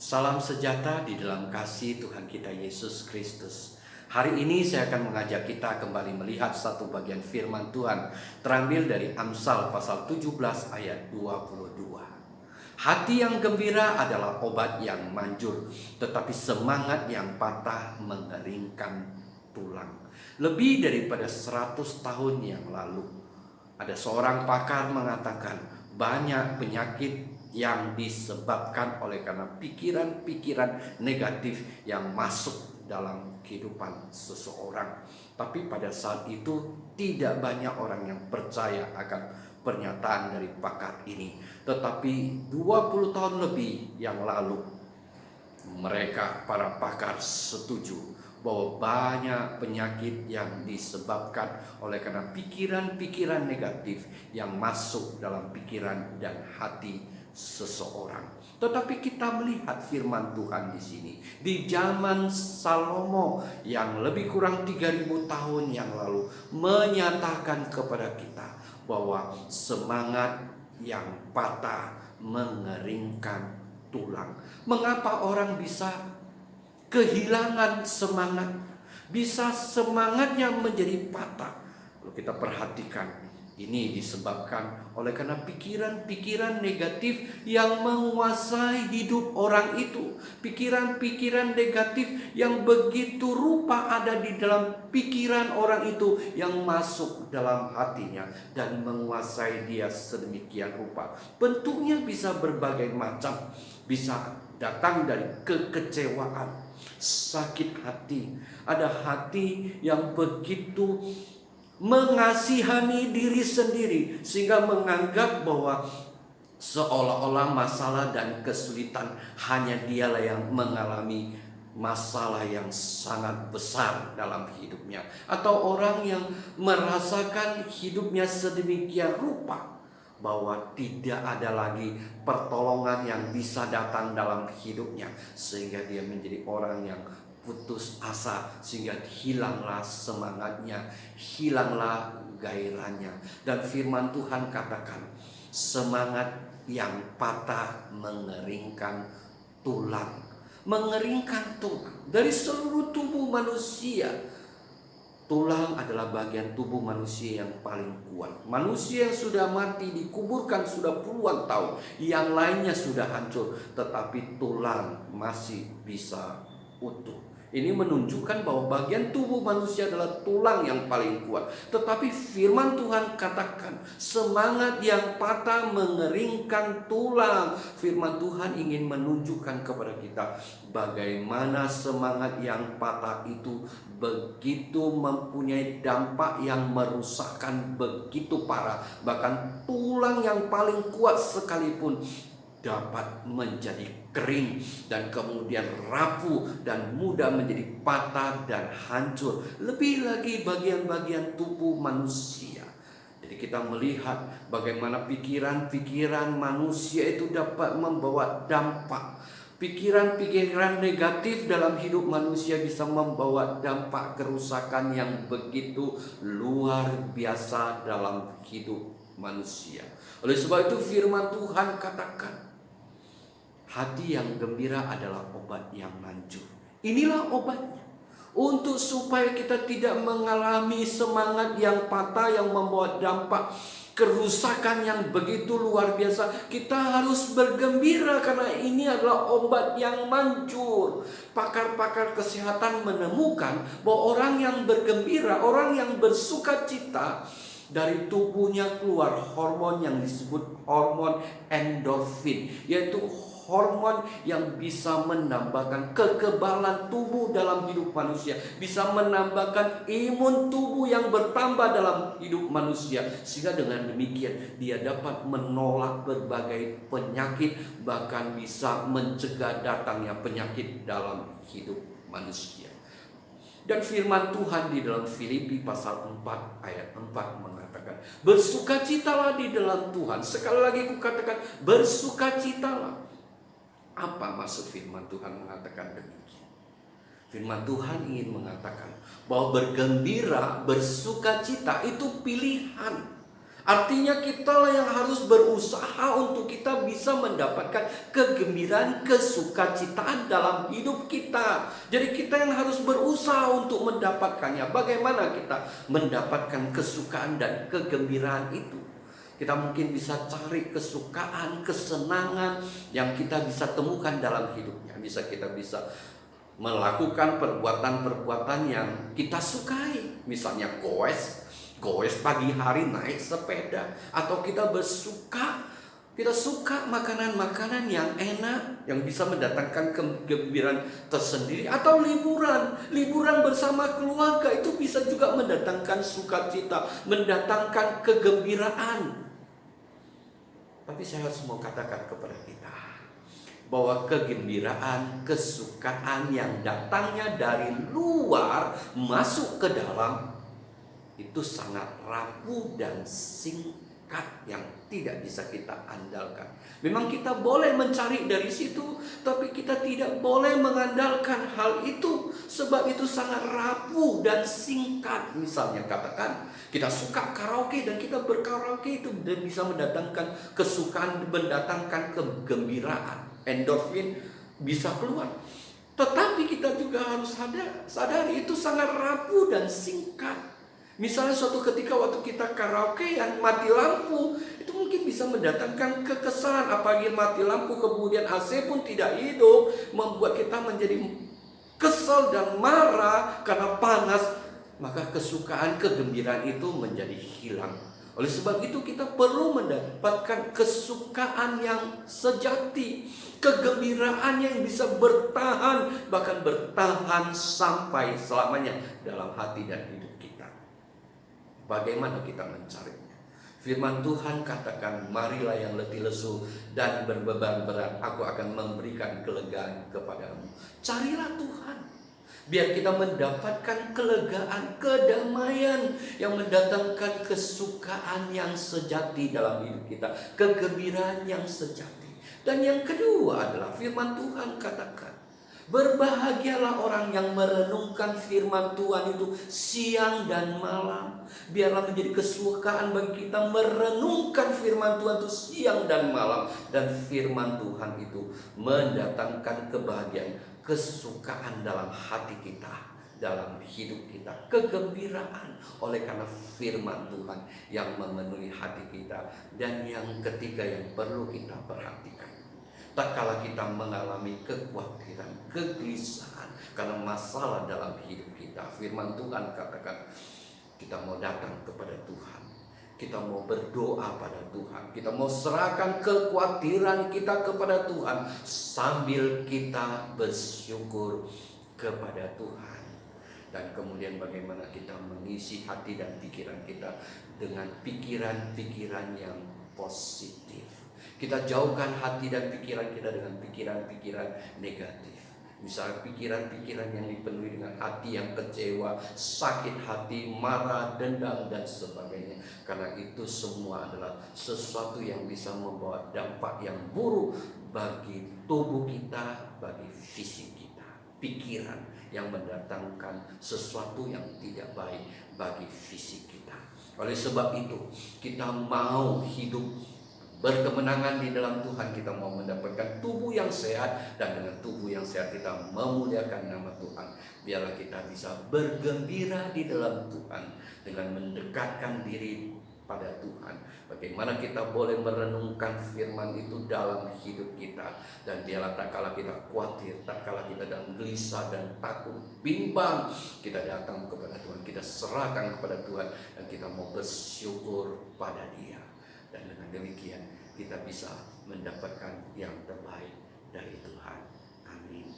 Salam sejahtera di dalam kasih Tuhan kita Yesus Kristus. Hari ini saya akan mengajak kita kembali melihat satu bagian firman Tuhan terambil dari Amsal pasal 17 ayat 22. Hati yang gembira adalah obat yang manjur, tetapi semangat yang patah mengeringkan tulang. Lebih daripada 100 tahun yang lalu, ada seorang pakar mengatakan banyak penyakit yang disebabkan oleh karena pikiran-pikiran negatif yang masuk dalam kehidupan seseorang. Tapi pada saat itu tidak banyak orang yang percaya akan pernyataan dari pakar ini. Tetapi 20 tahun lebih yang lalu, mereka para pakar setuju bahwa banyak penyakit yang disebabkan oleh karena pikiran-pikiran negatif yang masuk dalam pikiran dan hati seseorang. Tetapi kita melihat firman Tuhan di sini di zaman Salomo yang lebih kurang 3000 tahun yang lalu menyatakan kepada kita bahwa semangat yang patah mengeringkan tulang. Mengapa orang bisa kehilangan semangat, bisa semangatnya menjadi patah? Kalau kita perhatikan, ini disebabkan oleh karena pikiran-pikiran negatif yang menguasai hidup orang itu. Pikiran-pikiran negatif yang begitu rupa ada di dalam pikiran orang itu yang masuk dalam hatinya dan menguasai dia sedemikian rupa. Bentuknya bisa berbagai macam. Bisa datang dari kekecewaan, sakit hati. Ada hati yang begitu mengasihani diri sendiri sehingga menganggap bahwa seolah-olah masalah dan kesulitan hanya dialah yang mengalami masalah yang sangat besar dalam hidupnya, atau orang yang merasakan hidupnya sedemikian rupa bahwa tidak ada lagi pertolongan yang bisa datang dalam hidupnya, sehingga dia menjadi orang yang putus asa, sehingga hilanglah semangatnya, hilanglah gairahnya. Dan firman Tuhan katakan, semangat yang patah mengeringkan tulang. Mengeringkan tulang dari seluruh tubuh manusia. Tulang adalah bagian tubuh manusia yang paling kuat. Manusia yang sudah mati dikuburkan sudah puluhan tahun, yang lainnya sudah hancur, tetapi tulang masih bisa utuh. Ini menunjukkan bahwa bagian tubuh manusia adalah tulang yang paling kuat. Tetapi firman Tuhan katakan semangat yang patah mengeringkan tulang. Firman Tuhan ingin menunjukkan kepada kita bagaimana semangat yang patah itu begitu mempunyai dampak yang merusakkan begitu parah. Bahkan tulang yang paling kuat sekalipun dapat menjadi kering dan kemudian rapuh dan mudah menjadi patah dan hancur. Lebih lagi bagian-bagian tubuh manusia. Jadi kita melihat bagaimana pikiran-pikiran manusia itu dapat membawa dampak. Pikiran-pikiran negatif dalam hidup manusia bisa membawa dampak kerusakan yang begitu luar biasa dalam hidup manusia. Oleh sebab itu firman Tuhan katakan, hati yang gembira adalah obat yang manjur. Inilah obatnya. Untuk supaya kita tidak mengalami semangat yang patah yang membawa dampak kerusakan yang begitu luar biasa, kita harus bergembira karena ini adalah obat yang manjur. Pakar-pakar kesehatan menemukan bahwa orang yang bergembira, orang yang bersukacita, dari tubuhnya keluar hormon yang disebut hormon endorfin, yaitu hormon yang bisa menambahkan kekebalan tubuh dalam hidup manusia, bisa menambahkan imun tubuh yang bertambah dalam hidup manusia, sehingga dengan demikian dia dapat menolak berbagai penyakit, bahkan bisa mencegah datangnya penyakit dalam hidup manusia. Dan firman Tuhan di dalam Filipi pasal 4 ayat 4 mengatakan, bersukacitalah di dalam Tuhan. Sekali lagi aku katakan, bersukacitalah. Apa maksud firman Tuhan mengatakan demikian? Firman Tuhan ingin mengatakan bahwa bergembira, bersukacita itu pilihan. Artinya kitalah yang harus berusaha untuk kita bisa mendapatkan kegembiraan, kesukacitaan dalam hidup kita. Jadi kita yang harus berusaha untuk mendapatkannya. Bagaimana kita mendapatkan kesukaan dan kegembiraan itu? Kita mungkin bisa cari kesukaan, kesenangan yang kita bisa temukan dalam hidupnya. Kita bisa melakukan perbuatan-perbuatan yang kita sukai. Misalnya goes pagi hari naik sepeda, atau kita suka makanan-makanan yang enak yang bisa mendatangkan kegembiraan tersendiri, atau liburan bersama keluarga itu bisa juga mendatangkan sukacita, mendatangkan kegembiraan. Tapi saya harus mau katakan kepada kita bahwa kegembiraan, kesukaan yang datangnya dari luar masuk ke dalam itu sangat rapuh dan singkat yang tidak bisa kita andalkan. Memang kita boleh mencari dari situ, tapi kita tidak boleh mengandalkan hal itu, sebab itu sangat rapuh dan singkat. Misalnya katakan kita suka karaoke dan kita berkaraoke, itu bisa mendatangkan kesukaan, mendatangkan kegembiraan, endorfin bisa keluar. Tetapi kita juga harus sadari itu sangat rapuh dan singkat. Misalnya suatu ketika waktu kita karaoke yang mati lampu, itu mungkin bisa mendatangkan kekesalan. Apalagi mati lampu kemudian AC pun tidak hidup, membuat kita menjadi kesal dan marah karena panas. Maka kesukaan, kegembiraan itu menjadi hilang. Oleh sebab itu kita perlu mendapatkan kesukaan yang sejati, kegembiraan yang bisa bertahan, bahkan bertahan sampai selamanya dalam hati dan hidup kita. Bagaimana kita mencarinya? Firman Tuhan katakan, marilah yang letih lesu dan berbeban berat, aku akan memberikan kelegaan kepadamu. Carilah Tuhan, biar kita mendapatkan kelegaan, kedamaian yang mendatangkan kesukaan yang sejati dalam hidup kita, kegembiraan yang sejati. Dan yang kedua adalah firman Tuhan katakan, berbahagialah orang yang merenungkan firman Tuhan itu siang dan malam. Biarlah menjadi kesukaan bagi kita merenungkan firman Tuhan itu siang dan malam. Dan firman Tuhan itu mendatangkan kebahagiaan, kesukaan dalam hati kita, dalam hidup kita, kegembiraan oleh karena firman Tuhan yang memenuhi hati kita. Dan yang ketiga yang perlu kita perhatikan, tak kala kita mengalami kekhawatiran, kegelisahan karena masalah dalam hidup kita, firman Tuhan katakan kita mau datang kepada Tuhan, kita mau berdoa pada Tuhan, kita mau serahkan kekhawatiran kita kepada Tuhan sambil kita bersyukur kepada Tuhan. Dan kemudian bagaimana kita mengisi hati dan pikiran kita dengan pikiran-pikiran yang positif. Kita jauhkan hati dan pikiran kita dengan pikiran-pikiran negatif. Misalnya pikiran-pikiran yang dipenuhi dengan hati yang kecewa, sakit hati, marah, dendam, dan sebagainya. Karena itu semua adalah sesuatu yang bisa membawa dampak yang buruk bagi tubuh kita, bagi fisik kita. Pikiran yang mendatangkan sesuatu yang tidak baik bagi fisik kita. Oleh sebab itu, kita mau hidup berkemenangan di dalam Tuhan, kita mau mendapatkan tubuh yang sehat, dan dengan tubuh yang sehat kita memuliakan nama Tuhan. Biarlah kita bisa bergembira di dalam Tuhan dengan mendekatkan diri pada Tuhan. Bagaimana kita boleh merenungkan firman itu dalam hidup kita. Dan biarlah tak kala kita khawatir, tak kala kita dalam gelisah dan takut, bimbang, kita datang kepada Tuhan, kita serahkan kepada Tuhan, dan kita mau bersyukur pada Dia. Dan dengan demikian kita bisa mendapatkan yang terbaik dari Tuhan. Amin.